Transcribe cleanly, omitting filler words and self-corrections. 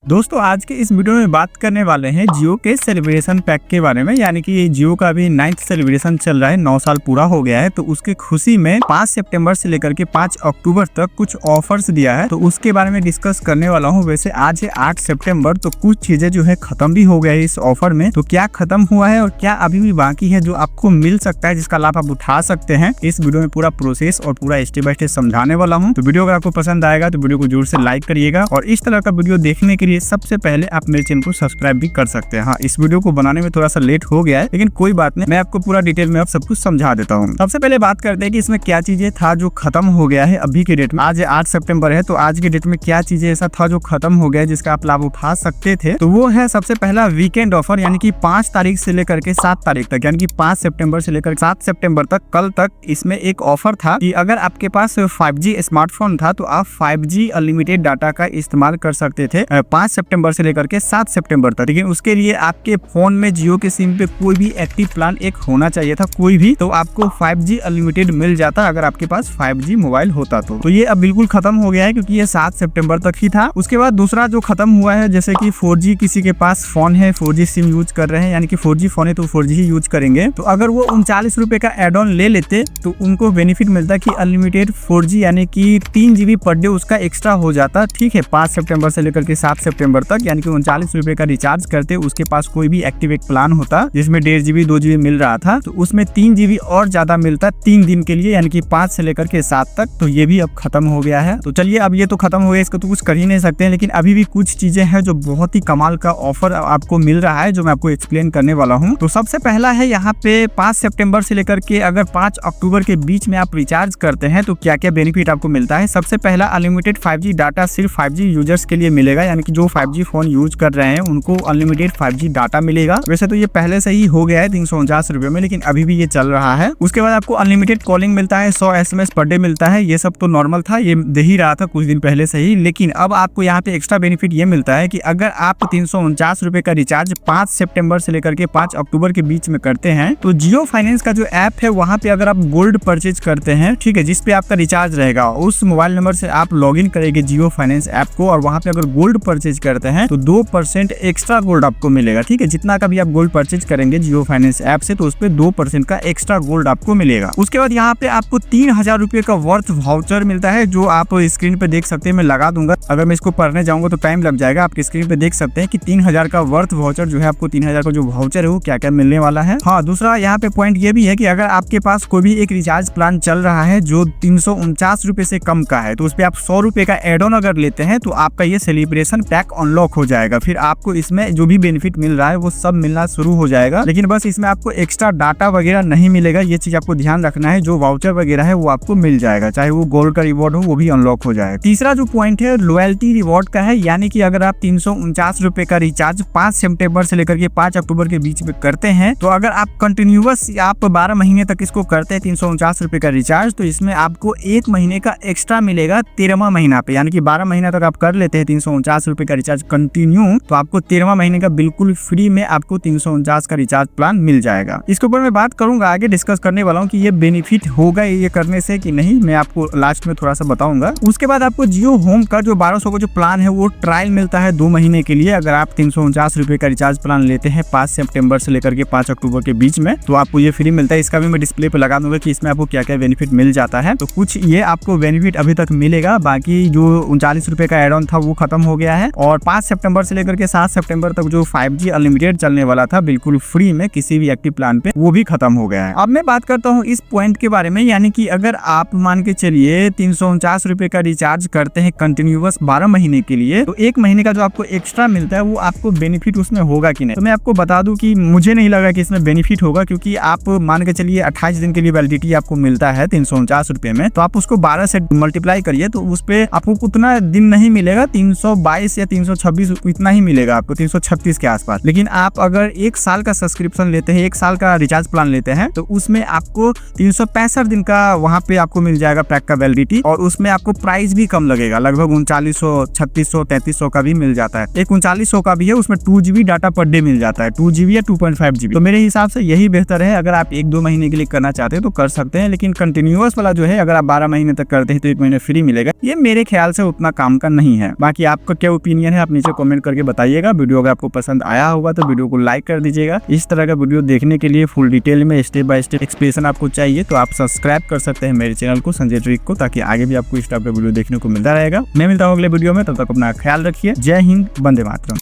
दोस्तों आज के इस वीडियो में बात करने वाले हैं जियो के सेलिब्रेशन पैक के बारे में। यानी कि जियो का अभी 9th सेलिब्रेशन चल रहा है, 9 साल पूरा हो गया है। तो उसके खुशी में 5 सितंबर से लेकर के 5 अक्टूबर तक कुछ ऑफर्स दिया है, तो उसके बारे में डिस्कस करने वाला हूं। वैसे आज है 8 सितंबर, तो कुछ चीजें जो है खत्म भी हो गया है इस ऑफर में। तो क्या खत्म हुआ है और क्या अभी भी बाकी है जो आपको मिल सकता है, जिसका लाभ आप उठा सकते हैं, इस वीडियो में पूरा प्रोसेस और पूरा स्टेप बाय स्टेप समझाने वाला हूँ। तो वीडियो अगर आपको पसंद आएगा तो वीडियो को जरूर से लाइक करिएगा, और इस तरह का वीडियो देखने के लिए सबसे पहले आप मेरे चैनल को सब्सक्राइब भी कर सकते हैं। हाँ, इस वीडियो को बनाने में थोड़ा सा लेट हो गया है, लेकिन कोई बात नहीं, मैं आपको पूरा डिटेल में अब सब कुछ समझा देता हूँ। सबसे पहले बात करते हैं कि इसमें क्या चीजें था जो खत्म हो गया है अभी के डेट में। आज 8 सितंबर है, तो आज के डेट में क्या चीजें ऐसा था जो खत्म हो गया जिसका आप लाभ उठा सकते थे। तो वो है सबसे पहला वीकेंड ऑफर, यानी कि 5 तारीख से लेकर के 7 तारीख तक, यानी कि 5 सितंबर से लेकर 7 सितंबर तक, कल तक इसमें एक ऑफर था कि अगर आपके पास 5G स्मार्टफोन था तो आप 5G अनलिमिटेड डाटा का इस्तेमाल कर सकते थे 5 सितंबर से लेकर के 7 सितंबर तक। लेकिन उसके लिए आपके फोन में जियो के सिम पे कोई भी एक्टिव प्लान एक होना चाहिए था, कोई भी, तो आपको 5G अनलिमिटेड मिल जाता अगर आपके पास 5G मोबाइल होता तो ये अब बिल्कुल खत्म हो गया है, क्योंकि ये 7 सितंबर तक ही था। उसके बाद दूसरा जो खत्म हुआ है, जैसे कि 4G किसी के पास फोन है, 4G सिम यूज कर रहे हैं, यानी कि 4G फोन है तो 4G ही यूज करेंगे, तो अगर वो 39 रुपए का एड ऑन ले लेते तो उनको बेनिफिट मिलता कि अनलिमिटेड 4G, यानी कि 3 GB पर डे उसका एक्स्ट्रा हो जाता। ठीक है, 5 सितंबर से लेकर के 7 सितंबर तक, यानी कि 39 रुपए का रिचार्ज करते, उसके पास कोई भी एक्टिव एक प्लान होता जिसमें 1.5 GB 2 GB मिल रहा था, तो उसमें 3 GB और ज्यादा मिलता 3 दिन के लिए, यानी कि 5 से लेकर के 7 तक। तो ये भी अब खत्म हो गया है। तो चलिए, अब ये तो खत्म हो गया, इसको तो कुछ कर ही नहीं सकते हैं, लेकिन अभी भी कुछ चीजें हैं जो बहुत ही कमाल का ऑफर आपको मिल रहा है, जो मैं आपको एक्सप्लेन करने वाला हूँ। तो सबसे पहला है यहाँ पे 5 सितंबर से लेकर के अगर 5 अक्टूबर के बीच में आप रिचार्ज करते हैं तो क्या क्या बेनिफिट आपको मिलता है। सबसे पहला, अनलिमिटेड 5G डाटा सिर्फ 5G यूजर्स के लिए मिलेगा, यानी कि जो 5G फोन यूज कर रहे हैं उनको अनलिमिटेड 5G डाटा मिलेगा। वैसे तो ये पहले से ही हो गया है 349 रुपए में, लेकिन अभी भी ये चल रहा है। उसके बाद आपको अनलिमिटेड कॉलिंग मिलता है, 100 SMS पर डे मिलता है। ये सब तो नॉर्मल था, ये दे ही रहा था कुछ दिन पहले से ही, लेकिन अब आपको यहाँ पे एक्स्ट्रा बेनिफिट ये मिलता है कि अगर आप 349 रुपए का रिचार्ज 5 सितंबर से लेकर के 5 अक्टूबर के बीच में करते हैं, तो जियो फाइनेंस का जो ऐप है वहाँ पे अगर आप गोल्ड परचेज करते हैं, ठीक है, जिसपे आपका रिचार्ज रहेगा, उस मोबाइल नंबर से आप लॉग इन करेंगे जियो फाइनेंस ऐप को, और वहाँ पे अगर गोल्ड परचेज करते हैं तो 2% एक्स्ट्रा गोल्ड आपको मिलेगा। ठीक है, जितना का भी आप गोल्ड परचेज करेंगे जियो फाइनेंस ऐप से, तो उस पे 2% का एक्स्ट्रा गोल्ड आपको मिलेगा। उसके बाद यहाँ पे आपको 3000 रुपए का वर्थ वाउचर मिलता है, जो आप स्क्रीन पे देख सकते हैं। मैं लगा दूंगा, अगर मैं इसको पढ़ने जाऊंगा तो टाइम लग जाएगा। आप स्क्रीन पे देख सकते हैं कि 3000 का वर्थ वाउचर जो है, आपको 3000 का जो वाउचर है वो क्या क्या मिलने वाला है। हाँ, दूसरा यहाँ पे पॉइंट ये भी है कि अगर आपके पास कोई भी एक रिचार्ज प्लान चल रहा है जो 349 रुपए से कम का है, तो उस पे आप 100 रुपए का एड ऑन अगर लेते हैं तो आपका ये सेलिब्रेशन पैक अनलॉक हो जाएगा। फिर आपको इसमें जो भी बेनिफिट मिल रहा है वो सब मिलना शुरू हो जाएगा, लेकिन बस इसमें आपको एक्स्ट्रा डाटा वगैरह नहीं मिलेगा। ये चीज आपको ध्यान रखना है, जो वाउचर वगैरह है वो आपको मिल जाएगा, चाहे वो गोल्ड का रिवॉर्ड हो वो भी अनलॉक हो जाएगा। तीसरा जो पॉइंट है लॉयल्टी रिवॉर्ड का है, यानी कि अगर आप 349 रुपए का रिचार्ज 5 सितंबर से लेकर के 5 अक्टूबर के बीच में करते हैं, तो अगर आप कंटिन्यूअस आप 12 महीने तक इसको करते हैं 349 रुपए का रिचार्ज, तो इसमें आपको 1 महीने का एक्स्ट्रा मिलेगा 13वां महीना पे। यानी कि 12 महीना तक आप कर लेते हैं 349 रुपए का रिचार्ज कंटिन्यू, तो आपको 13वां महीने का बिल्कुल फ्री में आपको 349 का रिचार्ज प्लान मिल जाएगा। इसके ऊपर मैं बात करूंगा, आगे डिस्कस करने वाला हूँ कि ये बेनिफिट होगा ये करने से कि नहीं, मैं आपको लास्ट में थोड़ा सा बताऊंगा। उसके बाद आपको जियो होम का जो 1200 का जो प्लान है वो ट्रायल मिलता है 2 महीने के लिए। अगर आप 349 रुपए का रिचार्ज प्लान लेते हैं 5 सितंबर से लेकर के 5 अक्टूबर के बीच में, तो आपको ये फ्री मिलता है। इसका भी मैं डिस्प्ले पे लगा दूंगा कि इसमें आपको क्या क्या बेनिफिट मिल जाता है। तो कुछ ये आपको बेनिफिट अभी तक मिलेगा, बाकी जो 39 रुपए का एड ऑन था वो खत्म हो गया है, और 5 सितंबर से लेकर के 7 सितंबर तक जो 5G अनलिमिटेड चलने वाला था बिल्कुल फ्री में किसी भी एक्टिव प्लान पे, वो भी खत्म हो गया है। अब मैं बात करता हूँ इस पॉइंट के बारे में, यानी कि अगर आप मान के चलिए 349 रुपए का रिचार्ज करते हैं कंटिन्यूअस 12 महीने के लिए, तो 1 महीने का जो आपको एक्स्ट्रा मिलता है वो आपको बेनिफिट उसमें होगा कि नहीं। तो मैं आपको बता दूं कि मुझे नहीं लगा कि इसमें बेनिफिट होगा, क्योंकि आप मान के चलिए 28 दिन के लिए वैलिडिटी आपको मिलता है 349 रुपए में, तो आप उसको 12 से मल्टीप्लाई करिए तो उस पे आपको उतना दिन नहीं मिलेगा, 322 या 326 इतना ही मिलेगा आपको, 336 के आसपास। लेकिन आप अगर 1 साल का सब्सक्रिप्शन लेते हैं, 1 साल का रिचार्ज प्लान लेते हैं, तो उसमें आपको 365 दिन का वहां पे आपको मिल जाएगा पैक का वैलिडिटी, और उसमें आपको प्राइस भी कम लगेगा, लगभग 3900, 3600, 3300 का भी मिल जाता है। एक 3900 का भी है, उसमें 2 GB data per day meal जाता है, 2 GB या 2.5 GB। तो मेरे हिसाब से यही बेहतर है। अगर आप 1-2 महीने के लिए करना चाहते हैं तो कर सकते हैं, लेकिन कंटिन्यूअस वाला जो है अगर आप 12 महीने तक करते हैं तो 1 महीने फ्री मिलेगा। ये मेरे ख्याल से उतना काम का नहीं है। बाकी आपका क्या ओपिनियन ओपिनियन है आप नीचे कमेंट करके बताइएगा। वीडियो अगर आपको पसंद आया होगा तो वीडियो को लाइक कर दीजिएगा। इस तरह का वीडियो देखने के लिए फुल डिटेल में स्टेप बाय स्टेप एक्सप्लेनेशन आपको चाहिए तो आप सब्सक्राइब कर सकते हैं मेरे चैनल को संजय ट्रिक को, ताकि आगे भी आपको इस टाइप का वीडियो देखने को मिलता रहेगा। मैं मिलता हूँ अगले वीडियो में, तब तक अपना ख्याल रखिए। जय हिंद, वंदे मातरम।